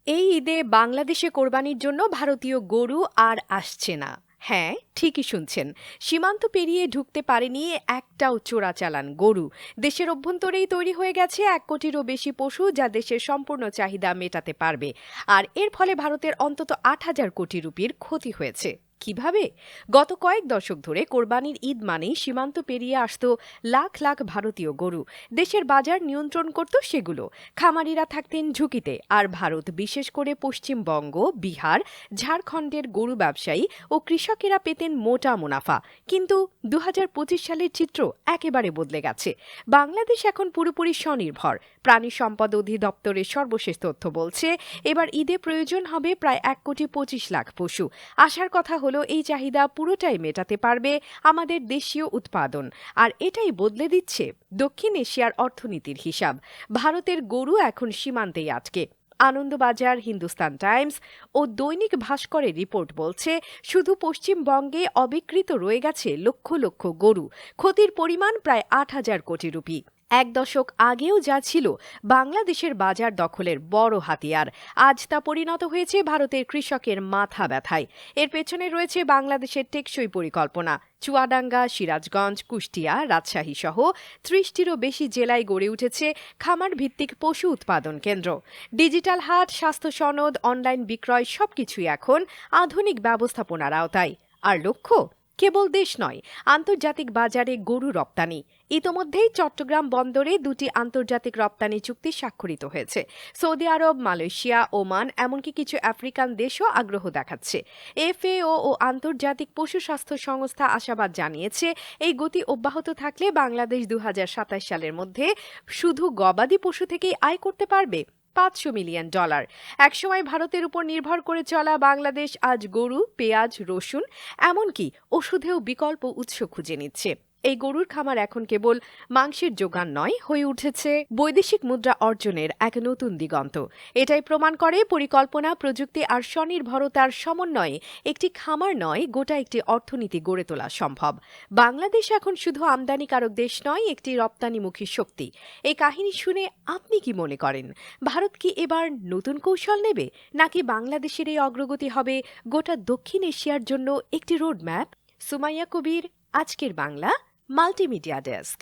এই ঈদে বাংলাদেশে কোরবানির জন্য ভারতীয় গরু আর আসছে না। হ্যাঁ, ঠিকই শুনছেন। সীমান্ত পেরিয়ে ঢুকতে পারেনি একটাও চোরাচালান গরু। দেশের অভ্যন্তরেই তৈরি হয়ে গেছে ১ কোটিরও বেশি পশু, যা দেশের সম্পূর্ণ চাহিদা মেটাতে পারবে। আর এর ফলে ভারতের অন্তত ৮,০০০ কোটি রুপির ক্ষতি হয়েছে। কিভাবে? গত কয়েক দশক ধরে কোরবানির ঈদ মানেই সীমান্ত পেরিয়ে আসত লাখ লাখ ভারতীয় গরু। দেশের বাজার নিয়ন্ত্রণ করত সেগুলো। খামারিরা থাকতেন ঝুঁকিতে, আর ভারত, বিশেষ করে পশ্চিমবঙ্গ, বিহার, ঝাড়খণ্ডের গরু ব্যবসায়ী ও কৃষকেরা পেতেন মোটা মুনাফা। কিন্তু ২০২৫ সালের চিত্র একেবারে বদলে গেছে। বাংলাদেশ এখন পুরোপুরি স্বনির্ভর। প্রাণী সম্পদ অধিদপ্তরের সর্বশেষ তথ্য বলছে, এবার ঈদে প্রয়োজন হবে প্রায় ১,২৫,০০,০০০ পশু। আসার কথা হলো এই চাহিদা পুরোটাই মেটাতে পারবে আমাদের দেশীয় উৎপাদন। আর এটাই বদলে দিচ্ছে দক্ষিণ এশিয়ার অর্থনীতির হিসাব। ভারতের গরু এখন সীমান্তেই আটকে। আনন্দবাজার, হিন্দুস্তান টাইমস ও দৈনিক ভাস্করের রিপোর্ট বলছে, শুধু পশ্চিমবঙ্গে অবিকৃত রয়ে গেছে লক্ষ লক্ষ গরু। ক্ষতির পরিমাণ প্রায় ৮,০০০ কোটি রুপি। এক দশক আগেও যা ছিল বাংলাদেশের বাজার দখলের বড় হাতিয়ার, আজ তা পরিণত হয়েছে ভারতের কৃষকের মাথা ব্যথায়। এর পেছনে রয়েছে বাংলাদেশের টেকসই পরিকল্পনা। চুয়াডাঙ্গা, সিরাজগঞ্জ, কুষ্টিয়া, রাজশাহী সহ ৩০টিরও বেশি জেলায় গড়ে উঠেছে খামার ভিত্তিক পশু উৎপাদন কেন্দ্র। ডিজিটাল হাট, স্বাস্থ্য সনদ, অনলাইন বিক্রয় সবকিছুই এখন আধুনিক ব্যবস্থাপনার আওতায়। আর লক্ষ্য কেবল দেশ নয়, আন্তর্জাতিক বাজারে গরু রপ্তানি। ইতোমধ্যেই চট্টগ্রাম বন্দরে ২টি আন্তর্জাতিক রপ্তানি চুক্তি স্বাক্ষরিত হয়েছে। সৌদি আরব, মালয়েশিয়া, ওমান, এমনকি কিছু আফ্রিকান দেশও আগ্রহ দেখাচ্ছে। এফএও ও আন্তর্জাতিক পশু স্বাস্থ্য সংস্থা আশাবাদ জানিয়েছে, এই গতি অব্যাহত থাকলে বাংলাদেশ ২০২৭ সালের মধ্যে শুধু গবাদি পশু থেকেই আয় করতে পারবে $৫০০ মিলিয়ন। একসময় ভারতের উপর নির্ভর করে চলা বাংলাদেশ আজ গরু, পেঁয়াজ, রসুন, এমনকি ওষুধেও বিকল্প উৎস খুঁজে নিচ্ছে। এই গরুর খামার এখন কেবল মাংসের যোগান নয়, হয়ে উঠেছে বৈদেশিক মুদ্রা অর্জনের এক নতুন দিগন্ত। এটাই প্রমাণ করে পরিকল্পনা, প্রযুক্তি আর স্বনির্ভরতার সমন্বয়ে একটি খামার নয়, গোটা একটি অর্থনীতি গড়ে তোলা সম্ভব। বাংলাদেশ এখন শুধু আমদানিকারক দেশ নয়, একটি রপ্তানিমুখী শক্তি। এই কাহিনী শুনে আপনি কি মনে করেন? ভারত কি এবার নতুন কৌশল নেবে, নাকি বাংলাদেশের এই অগ্রগতি হবে গোটা দক্ষিণ এশিয়ার জন্য একটি রোডম্যাপ? সুমাইয়া কবির, আজকের বাংলা, মাল্টিমিডিয়া ডেস্ক।